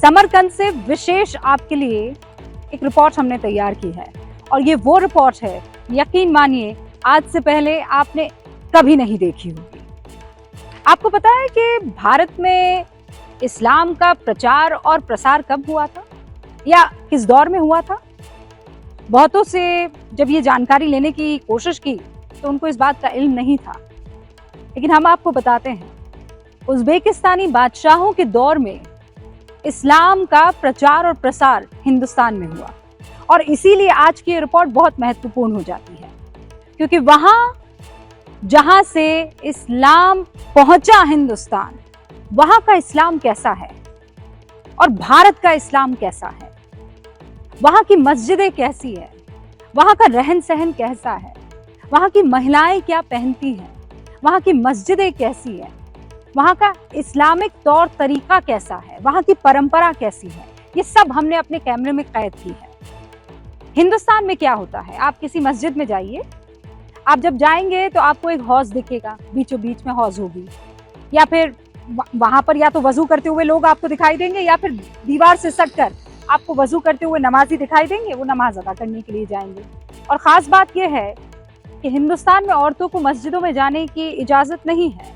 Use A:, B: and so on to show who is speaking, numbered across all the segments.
A: समरकंद से विशेष आपके लिए एक रिपोर्ट हमने तैयार की है और ये वो रिपोर्ट है, यकीन मानिए आज से पहले आपने कभी नहीं देखी होगी। आपको पता है कि भारत में इस्लाम का प्रचार और प्रसार कब हुआ था या किस दौर में हुआ था? बहुतों से जब ये जानकारी लेने की कोशिश की तो उनको इस बात का इल्म नहीं था, लेकिन हम आपको बताते हैं उज़्बेकिस्तानी बादशाहों के दौर में इस्लाम का प्रचार और प्रसार हिंदुस्तान में हुआ और इसीलिए आज की रिपोर्ट बहुत महत्वपूर्ण हो जाती है, क्योंकि वहां जहां से इस्लाम पहुंचा हिंदुस्तान, वहां का इस्लाम कैसा है और भारत का इस्लाम कैसा है, वहां की मस्जिदें कैसी है, वहां का रहन सहन कैसा है, वहां की महिलाएं क्या पहनती हैं, वहां की मस्जिदें कैसी है, वहां का इस्लामिक तौर तरीका कैसा है, वहां की परंपरा कैसी है, ये सब हमने अपने कैमरे में कैद की है। हिंदुस्तान में क्या होता है, आप किसी मस्जिद में जाइए, आप जब जाएंगे तो आपको एक हौज दिखेगा, बीचों बीच में हौज होगी, या फिर वहां पर या तो वजू करते हुए लोग आपको दिखाई देंगे या फिर दीवार से सटकर आपको वजू करते हुए नमाजी दिखाई देंगे, वो नमाज अदा करने के लिए जाएंगे। और खास बात यह है कि हिंदुस्तान में औरतों को मस्जिदों में जाने की इजाजत नहीं है,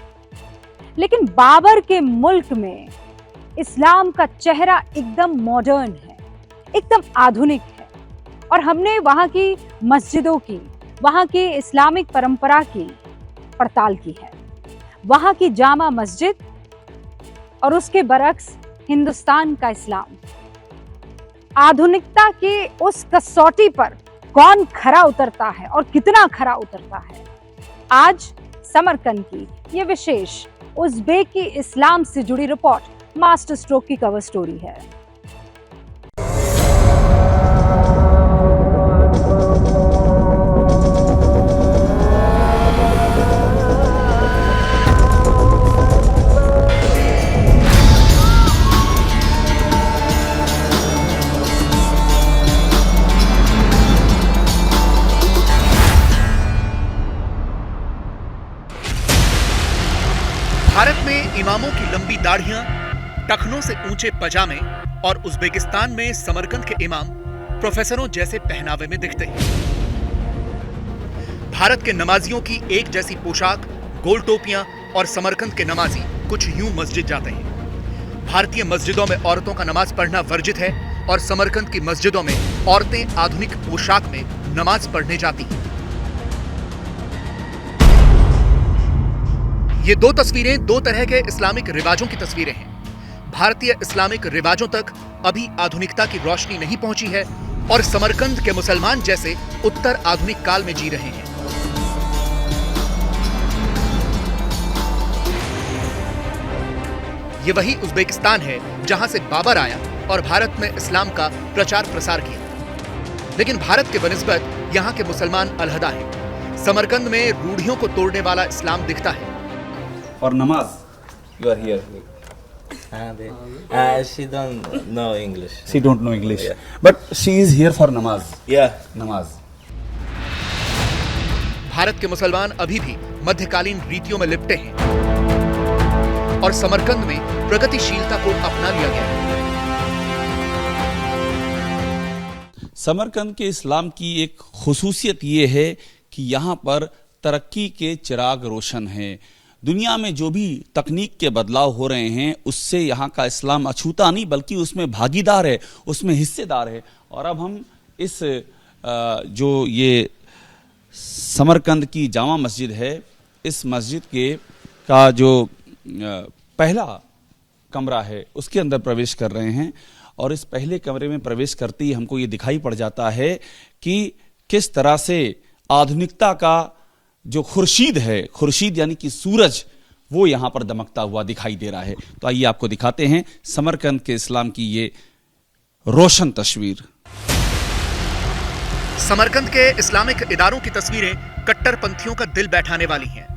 A: लेकिन बाबर के मुल्क में इस्लाम का चेहरा एकदम मॉडर्न है, एकदम आधुनिक है और हमने वहां की मस्जिदों की, वहां की इस्लामिक परंपरा की पड़ताल की है। वहां की जामा मस्जिद और उसके बरक्स हिंदुस्तान का इस्लाम, आधुनिकता की उस कसौटी पर कौन खरा उतरता है और कितना खरा उतरता है। आज समरकंद की ये विशेष उज़्बेकी इस्लाम से जुड़ी रिपोर्ट मास्टर स्ट्रोक की कवर स्टोरी है।
B: भारत में इमामों की लंबी दाढ़ियां, टखनों से ऊंचे पजामे और उज़्बेकिस्तान में समरकंद के इमाम प्रोफेसरों जैसे पहनावे में दिखते हैं। भारत के नमाजियों की एक जैसी पोशाक, गोल टोपियां और समरकंद के नमाजी कुछ यूं मस्जिद जाते हैं। भारतीय मस्जिदों में औरतों का नमाज पढ़ना वर्जित है और समरकंद की मस्जिदों में औरतें आधुनिक पोशाक में नमाज पढ़ने जाती हैं। ये दो तस्वीरें दो तरह के इस्लामिक रिवाजों की तस्वीरें हैं। भारतीय इस्लामिक रिवाजों तक अभी आधुनिकता की रोशनी नहीं पहुंची है और समरकंद के मुसलमान जैसे उत्तर आधुनिक काल में जी रहे हैं। ये वही उज़्बेकिस्तान है जहां से बाबर आया और भारत में इस्लाम का प्रचार प्रसार किया, लेकिन भारत के बनिस्बत यहां के मुसलमान अलहदा हैं। समरकंद में रूढ़ियों को तोड़ने वाला इस्लाम दिखता है।
C: For namaz, you are here.
D: She don't know English.
C: She don't know English,
D: Yeah.
C: but she is here for namaz.
D: Yeah.
C: Namaz.
B: Bharat के मुसलमान अभी भी मध्यकालीन रीतियों में लिपटे हैं और समरकंद में प्रगतिशीलता को अपना लिया गया है।
E: समरकंद के इस्लाम की एक खुसूसियत ये है कि यहाँ पर तरक्की के चिराग रोशन हैं। दुनिया में जो भी तकनीक के बदलाव हो रहे हैं उससे यहाँ का इस्लाम अछूता नहीं बल्कि उसमें भागीदार है, उसमें हिस्सेदार है। और अब हम इस जो ये समरकंद की जामा मस्जिद है, इस मस्जिद के का जो पहला कमरा है उसके अंदर प्रवेश कर रहे हैं और इस पहले कमरे में प्रवेश करते ही हमको ये दिखाई पड़ जाता है कि किस तरह से आधुनिकता का जो खुर्शीद है, खुर्शीद यानी कि सूरज, वो यहां पर दमकता हुआ दिखाई दे रहा है। तो आइए आपको दिखाते हैं समरकंद के इस्लाम की ये रोशन तस्वीर।
B: समरकंद के इस्लामिक इदारों की तस्वीरें कट्टरपंथियों का दिल बैठाने वाली हैं।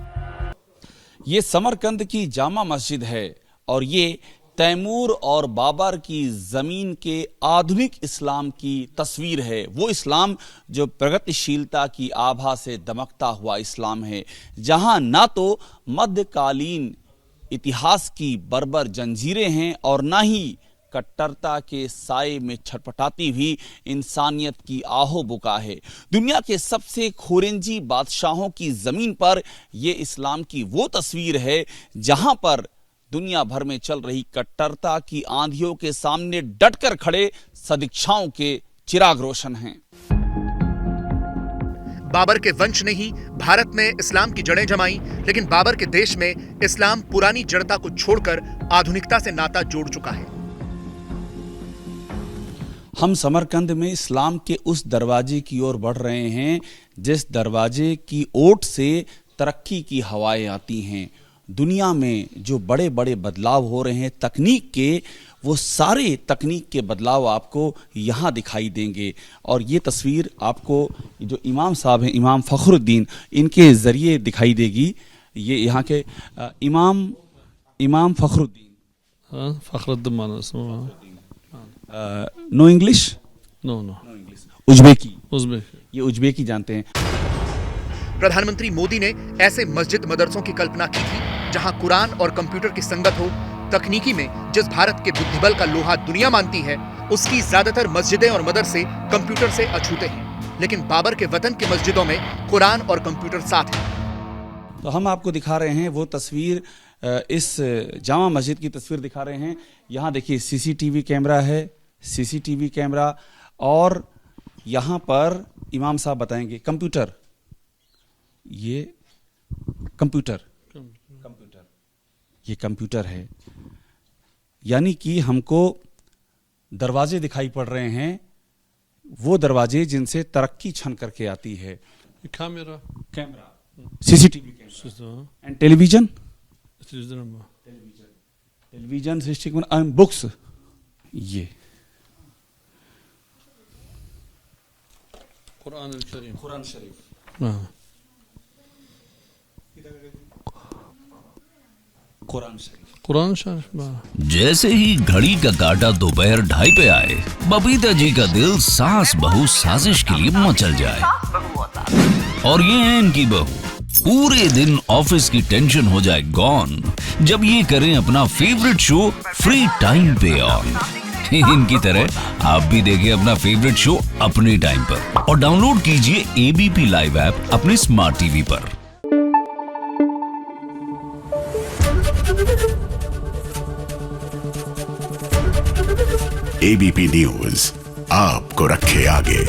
E: ये समरकंद की जामा मस्जिद है और ये तैमूर और बाबर की जमीन के आधुनिक इस्लाम की तस्वीर है। वो इस्लाम जो प्रगतिशीलता की आभा से दमकता हुआ इस्लाम है, जहां ना तो मध्यकालीन इतिहास की बर्बर जंजीरें हैं और ना ही कट्टरता के साए में छटपटाती हुई इंसानियत की आहो बुका है। दुनिया के सबसे खुरेंजी बादशाहों की जमीन पर यह इस्लाम की वो तस्वीर है जहां पर दुनिया भर में चल रही कट्टरता की आंधियों के सामने डटकर खड़े सदिच्छाओं के चिराग रोशन हैं।
B: बाबर के वंश ने ही भारत में इस्लाम की जड़ें जमाई, लेकिन बाबर के देश में इस्लाम पुरानी जड़ता को छोड़कर आधुनिकता से नाता जोड़ चुका है।
E: हम समरकंद में इस्लाम के उस दरवाजे की ओर बढ़ रहे हैं जिस दरवाजे की ओट से तरक्की की हवाएं आती हैं। दुनिया में जो बड़े बड़े बदलाव हो रहे हैं तकनीक के, वो सारे तकनीक के बदलाव आपको यहाँ दिखाई देंगे। और ये तस्वीर आपको जो इमाम साहब हैं, इमाम फ़खरुद्दीन, इनके ज़रिए दिखाई देगी। ये यहाँ के इमाम Fakhruddin.
F: Fakhruddin
E: no English?
F: No
E: उज़्बेकी।
F: उज़्बेकी।
E: ये उज़्बेकी जानते हैं।
B: प्रधानमंत्री मोदी ने ऐसे मस्जिद मदरसों की कल्पना की थी जहां कुरान और कंप्यूटर की संगत हो। तकनीकी में जिस भारत के बुद्धिबल का लोहा दुनिया मानती है, उसकी ज्यादातर मस्जिदें और मदरसे कंप्यूटर से अछूते हैं, लेकिन बाबर के वतन की मस्जिदों में कुरान और कंप्यूटर साथ है।
E: तो हम आपको दिखा रहे हैं वो तस्वीर, इस जामा मस्जिद की तस्वीर दिखा रहे हैं। यहाँ देखिए सीसीटीवी कैमरा है, सीसीटीवी कैमरा, और यहाँ पर इमाम साहब बताएंगे कंप्यूटर, ये कंप्यूटर ये कंप्यूटर है। यानी कि हमको दरवाजे दिखाई पड़ रहे हैं, वो दरवाजे जिनसे तरक्की छन करके आती है।
F: Camera,
E: CCTV camera and television, television system and books. ये
F: कुरान
E: शरीफ,
F: कुरान शरीफ।
G: जैसे ही घड़ी का काटा दोपहर 2:30 पे आए, बबीता जी का दिल सास बहू साजिश के लिए मचल जाए। और ये है इनकी बहू, पूरे दिन ऑफिस की टेंशन हो जाए गॉन जब ये करें अपना फेवरेट शो फ्री टाइम पे ऑन। इनकी तरह आप भी देखें अपना फेवरेट शो अपने टाइम पर और डाउनलोड कीजिए एबीपी लाइव ऐप अपने स्मार्ट टीवी पर।
H: एबीपी न्यूज आपको रखे आगे।